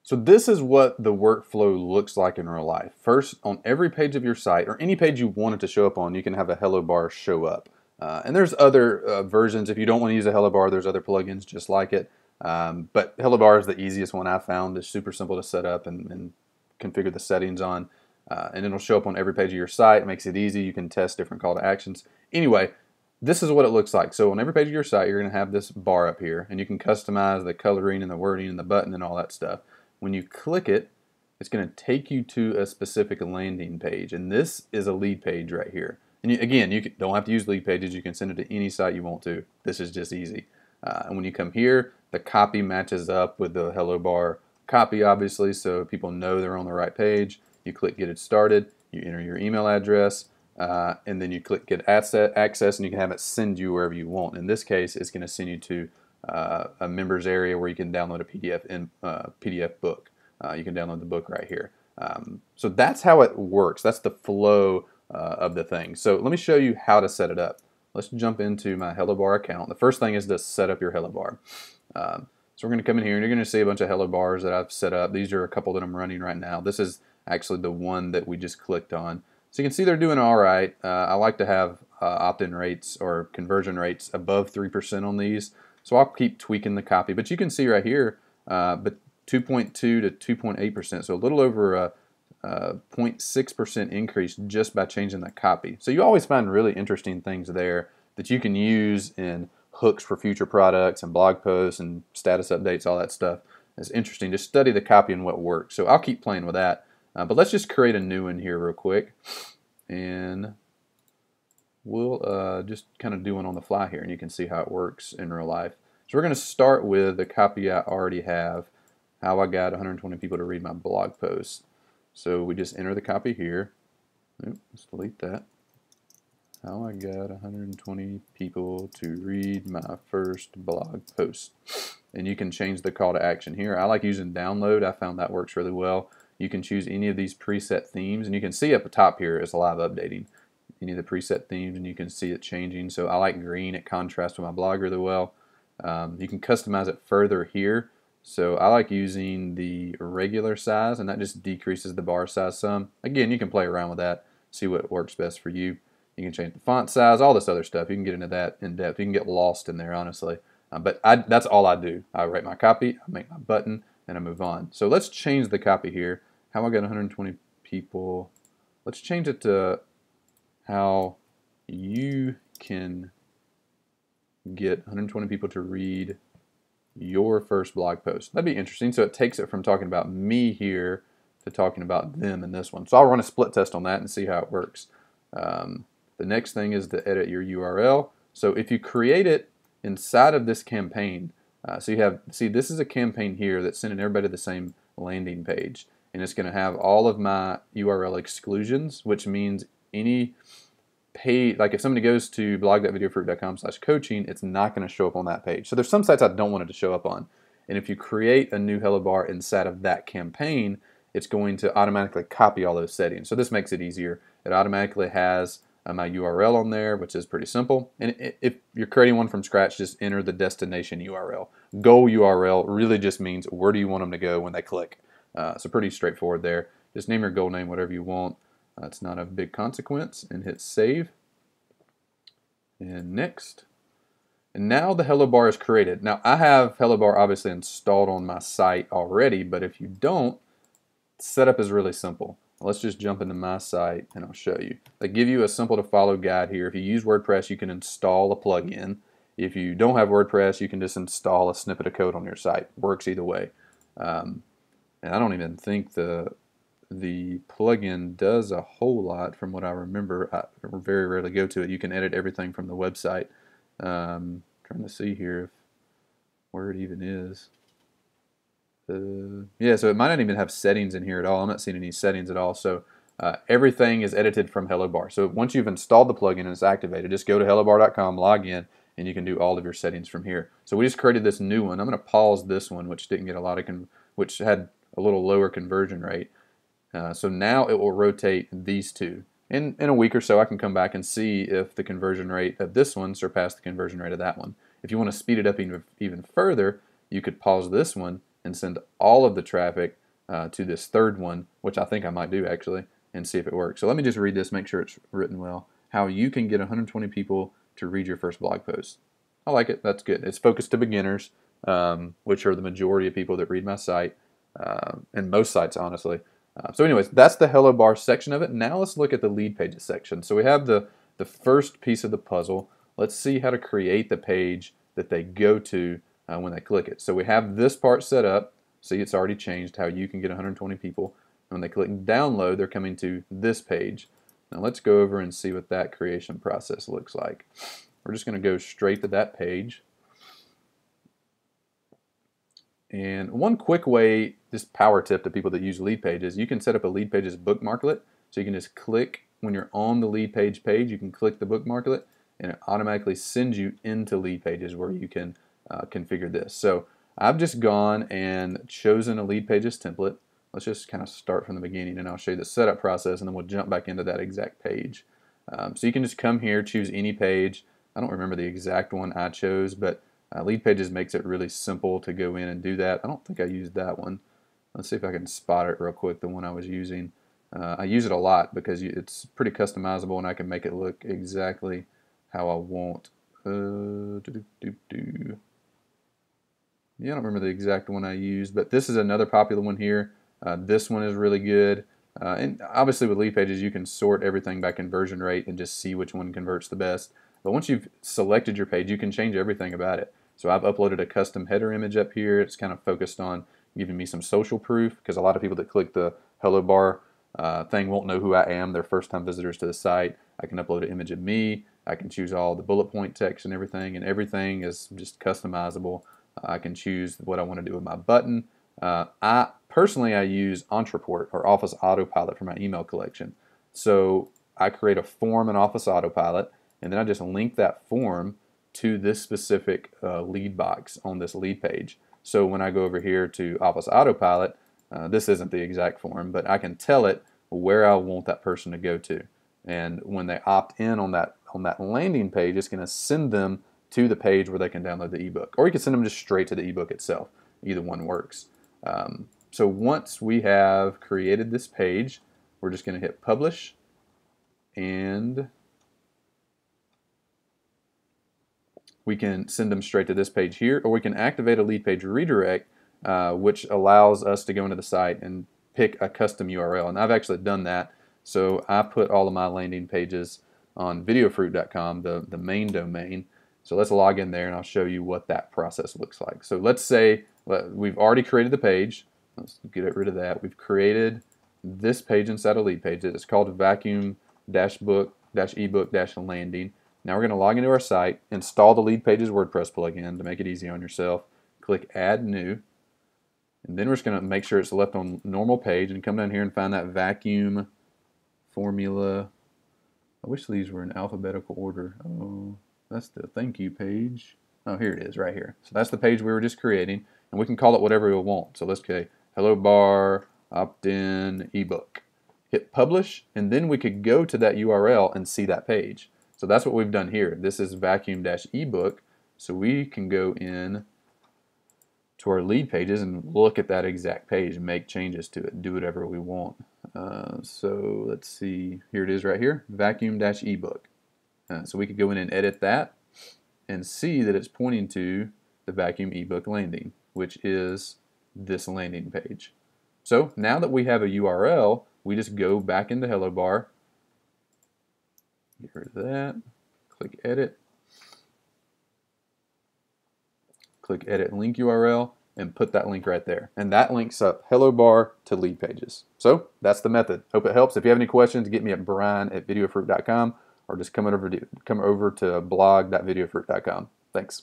So this is what the workflow looks like in real life. First, on every page of your site, or any page you want it to show up on, you can have a hello bar show up. And there's other versions. If you don't want to use a hello bar, there's other plugins just like it. But hello bar is the easiest one I found. It's super simple to set up and configure the settings on. And it'll show up on every page of your site. It makes it easy. You can test different call to actions. Anyway, this is what it looks like. So on every page of your site, you're going to have this bar up here, and you can customize the coloring and the wording and the button and all that stuff. When you click it, it's going to take you to a specific landing page, and this is a lead page right here. And again, you don't have to use lead pages. You can send it to any site you want to. This is just easy. And when you come here, the copy matches up with the hello bar copy, obviously, so people know they're on the right page. You click Get It Started. You enter your email address. And then you click Get Access, and you can have it send you wherever you want. In this case, it's going to send you to a members area where you can download a PDF book. You can download the book right here. So that's how it works. That's the flow of the thing. So let me show you how to set it up. Let's jump into my Hellobar account. The first thing is to set up your Hellobar. So we're going to come in here, and you're going to see a bunch of Hellobars that I've set up. These are a couple that I'm running right now. This is actually the one that we just clicked on. So you can see they're doing all right. I like to have opt-in rates or conversion rates above 3% on these. So I'll keep tweaking the copy. But you can see right here, but 2.2 to 2.8%. So a little over a 0.6% increase just by changing the copy. So you always find really interesting things there that you can use in hooks for future products and blog posts and status updates, all that stuff. It's interesting. Just study the copy and what works. So I'll keep playing with that. But let's just create a new one here real quick. And we'll just kind of do one on the fly here, and you can see how it works in real life. So we're going to start with the copy I already have, how I got 120 people to read my blog post. So we just enter the copy here. Oops, let's delete that. How I got 120 people to read my first blog post. And you can change the call to action here. I like using download. I found that works really well. You can choose any of these preset themes, and you can see up the top here it's live updating. Any of the preset themes, and you can see it changing. So I like green. It contrasts with my blog really well. You can customize it further here. So I like using the regular size, and that just decreases the bar size some. Again, you can play around with that, see what works best for you. You can change the font size, all this other stuff. You can get into that in depth. You can get lost in there, honestly. But that's all I do. I write my copy, I make my button, and I move on. So let's change the copy here. How I got 120 people. Let's change it to how you can get 120 people to read your first blog post. That'd be interesting. So it takes it from talking about me here to talking about them in this one. So I'll run a split test on that and see how it works. The next thing is to edit your URL. So if you create it inside of this campaign, so you have, see, this is a campaign here that's sending everybody to the same landing page. And it's going to have all of my URL exclusions, which means any page, like if somebody goes to blog.videofruit.com/coaching, it's not going to show up on that page. So there's some sites I don't want it to show up on. And if you create a new Hellobar inside of that campaign, it's going to automatically copy all those settings. So this makes it easier. It automatically has my URL on there, which is pretty simple. And if you're creating one from scratch, just enter the destination URL. Goal URL really just means where do you want them to go when they click. So pretty straightforward there. Just name your goal name, whatever you want. It's not a big consequence, and hit save. And next. And now the Hellobar is created. Now I have Hellobar obviously installed on my site already, but if you don't, setup is really simple. Let's just jump into my site and I'll show you. They give you a simple to follow guide here. If you use WordPress, you can install a plugin. If you don't have WordPress, you can just install a snippet of code on your site. Works either way. And I don't even think the plugin does a whole lot from what I remember. I very rarely go to it. You can edit everything from the website. Trying to see here where it even is. Yeah, so it might not even have settings in here at all. I'm not seeing any settings at all. So everything is edited from Hellobar. So once you've installed the plugin and it's activated, just go to hellobar.com, log in, and you can do all of your settings from here. So we just created this new one. I'm going to pause this one, which didn't get a lot of, which had a little lower conversion rate. So now it will rotate these two. In a week or so, I can come back and see if the conversion rate of this one surpassed the conversion rate of that one. If you want to speed it up even further, you could pause this one and send all of the traffic to this third one, which I think I might do actually, and see if it works. So let me just read this, make sure it's written well. How you can get 120 people to read your first blog post. I like it. That's good. It's focused to beginners, which are the majority of people that read my site, and most sites, honestly. So anyways, that's the Hello Bar section of it. Now let's look at the lead pages section. So we have the first piece of the puzzle. Let's see how to create the page that they go to when they click it. So we have this part set up. See, it's already changed how you can get 120 people. When they click download, they're coming to this page. Now let's go over and see what that creation process looks like. We're just going to go straight to that page. And one quick way, just power tip to people that use Leadpages, you can set up a Leadpages Bookmarklet. So you can just click, when you're on the Leadpage page, you can click the Bookmarklet and it automatically sends you into Leadpages where you can configure this. So I've just gone and chosen a Leadpages template. Let's just kind of start from the beginning and I'll show you the setup process and then we'll jump back into that exact page. So you can just come here, choose any page. I don't remember the exact one I chose, but Leadpages makes it really simple to go in and do that. I don't think I used that one. Let's see if I can spot it real quick, the one I was using. I use it a lot because it's pretty customizable and I can make it look exactly how I want. Yeah, I don't remember the exact one I used, but this is another popular one here. This one is really good. And obviously with Leadpages you can sort everything by conversion rate and just see which one converts the best. But once you've selected your page, you can change everything about it. So I've uploaded a custom header image up here. It's kind of focused on giving me some social proof because a lot of people that click the Hello Bar thing won't know who I am. They're first-time visitors to the site. I can upload an image of me. I can choose all the bullet point text and everything is just customizable. I can choose what I want to do with my button. Personally, I use Entreport or Office Autopilot for my email collection. So I create a form in Office Autopilot, and then I just link that form to this specific lead box on this lead page. So when I go over here to Office Autopilot, this isn't the exact form, but I can tell it where I want that person to go to. And when they opt in on that landing page, it's going to send them to the page where they can download the ebook. Or you can send them just straight to the ebook itself. Either one works. So once we have created this page, we're just going to hit publish, and we can send them straight to this page here, or we can activate a lead page redirect, which allows us to go into the site and pick a custom URL. And I've actually done that. So I put all of my landing pages on videofruit.com, the main domain. So let's log in there and I'll show you what that process looks like. So let's say we've already created the page. Let's get rid of that. We've created this page inside of Leadpages. It's called vacuum-book-ebook-landing. Now we're going to log into our site, install the Leadpages WordPress plugin to make it easy on yourself. Click Add New. And then we're just going to make sure it's left on normal page and come down here and find that vacuum formula. I wish these were in alphabetical order. Oh, that's the thank you page. Oh, here it is right here. So that's the page we were just creating, and we can call it whatever we want. So let's say Hello Bar opt-in ebook. Hit publish, and then we could go to that URL and see that page. So that's what we've done here. This is vacuum-ebook, so we can go in to our lead pages and look at that exact page and make changes to it, do whatever we want. So let's see, here it is right here, vacuum-ebook. So we could go in and edit that and see that it's pointing to the vacuum ebook landing, which is this landing page. So now that we have a URL, we just go back into Hello Bar, get rid of that, click edit, click edit link URL, and put that link right there. And that links up Hello Bar to Leadpages. So that's the method. Hope it helps. If you have any questions, get me at brian@videofruit.com or just come over to blog.videofruit.com. Thanks.